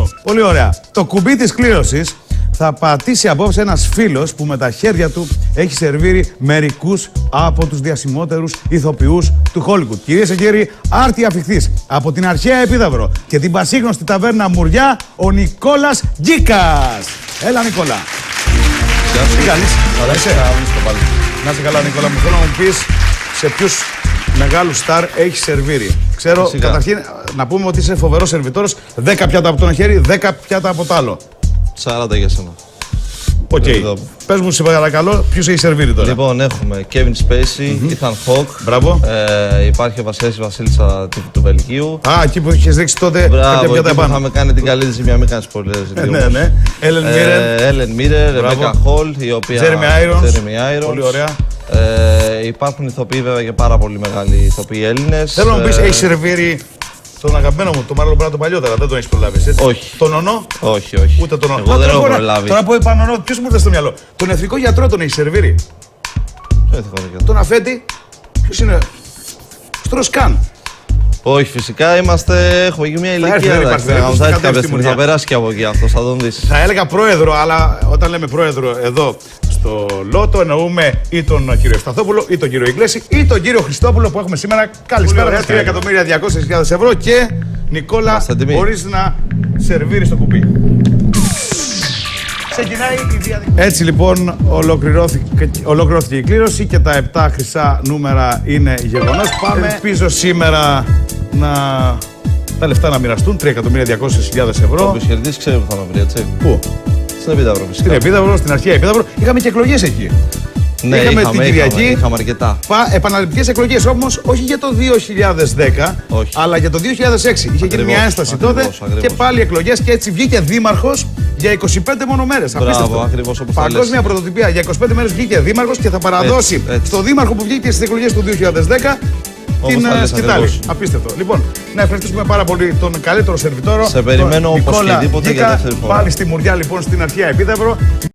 Μανούλο. Πολύ ωραία. Το κουμπί της κλήρωσης θα πατήσει απόψε ένας φίλος που με τα χέρια του έχει σερβίρει μερικούς από τους διασημότερους ηθοποιούς του Hollywood. Κυρίες και κύριοι, άρτια αφιχθής από την αρχαία Επίδαυρο και την πασίγνωστη ταβέρνα Μουριά, ο Νικόλας Γκίκας. Έλα, Νικόλα. Γεια σου. Τι κάνεις? Καλά είσαι. Να είσαι καλά, Νικόλα μου. Θέλω να μου πεις σε ποιους μεγάλους στάρ έχει σερβίρει. Ξέρω, Φυσικά. καταρχήν, να πούμε ότι είσαι φοβερός σερβιτόρος. 10 πιάτα από το ένα χέρι, 10 πιάτα από το άλλο. 40 για σένα. Οκ. Εδώ. Πες μου, σε παρακαλώ, ποιους έχει σερβίρει τώρα. Λοιπόν, έχουμε Kevin Spacey, Ethan Hawke. Μπράβο. Υπάρχει ο Βασίλης Βασίλισσα του Βελγίου. Α, εκεί που είχες ρίξει τότε κάποια Μπράβο, πιάτα εκεί που επάνω. είχαμε κάνει την καλή ζημιά, μην κάνεις πολλές Ναι, ναι. Ellen Mirren. Ellen Mirren, Μπράβο. Rebecca Hall, η οποία... Jeremy Irons. Jeremy Irons. Πολύ ωραία. Υπάρχουν ηθοποιοί βέβαια και πάρα πολύ μεγάλοι ηθοποιοί Έλληνες. Θέλω να μου πεις, έχει σερβίρει τον αγαπημένο μου, τον Μάρλον Μπράντο παλιότερα, δεν τον έχεις προλάβει, έτσι. Όχι. Τον Ονό. Όχι, όχι. Ούτε τον Ονό. Εγώ δεν έχω προλάβει. Τώρα που είπα Ονό, ποιος μου ήρθε στο μυαλό. Τον εθνικό γιατρό τον έχει σερβίρει. Τον Αφέντη, ποιος είναι. Στροσκάν. Όχι, φυσικά έχουμε και μια έρθει, ηλικία. δεν υπάρχει, εντάξει, δεν θα έρθει υπάρχει, κάποια στιγμή, θα περάσει και από εκεί αυτό, θα τον δεις. Θα έλεγα πρόεδρο, αλλά όταν λέμε πρόεδρο εδώ στο Λότο εννοούμε ή τον κύριο Ευσταθόπουλο ή τον κύριο Ιγκλέση ή τον κύριο Χριστόπουλο που έχουμε σήμερα. Καλησπέρα, 3.200.000 ευρώ και Νικόλα, Είμαστε έτοιμοι. μπορείς να σερβίρεις το κουπί. Ξεκινάει η διαδικασία. Έτσι λοιπόν ολοκληρώθηκε η κλήρωση και τα 7 χρυσά νούμερα είναι γεγονός. Πάμε. Ελπίζω σήμερα τα λεφτά να μοιραστούν, 3.200.000 ευρώ. Όποιος κερδίσει ξέρει που θα με βρει, έτσι. Πού? Στην Επίδαυρο, φυσικά. Στην Επίδαυρο, στην αρχαία Επίδαυρο. Είχαμε και εκλογές εκεί. Ναι, είχαμε την Κυριακή. Είχαμε αρκετά. Επαναληπτικές εκλογές όμως, όχι για το 2010, Όχι. αλλά για το 2006. Είχε γίνει μια ένσταση τότε ακριβώς. και πάλι εκλογές και έτσι βγήκε δήμαρχος για 25 μόνο μέρες. Μπράβο, ακριβώς όπως τα λες. Παγκόσμια πρωτοτυπία. Για 25 μέρες βγήκε δήμαρχος και θα παραδώσει Έτσι. στο δήμαρχο που βγήκε στις εκλογές του 2010 την τα λες σκητάλη. ακριβώς. Απίστευτο. Λοιπόν, να ευχαριστήσουμε πάρα πολύ τον καλύτερο σερβιτόρο. Σε περιμένω τον Νικόλα οπωσδήποτε για Γκίκα. δεύτερη φορά. Πάλι στη Μουριά, λοιπόν, στην αρχαία Επίδαυρο.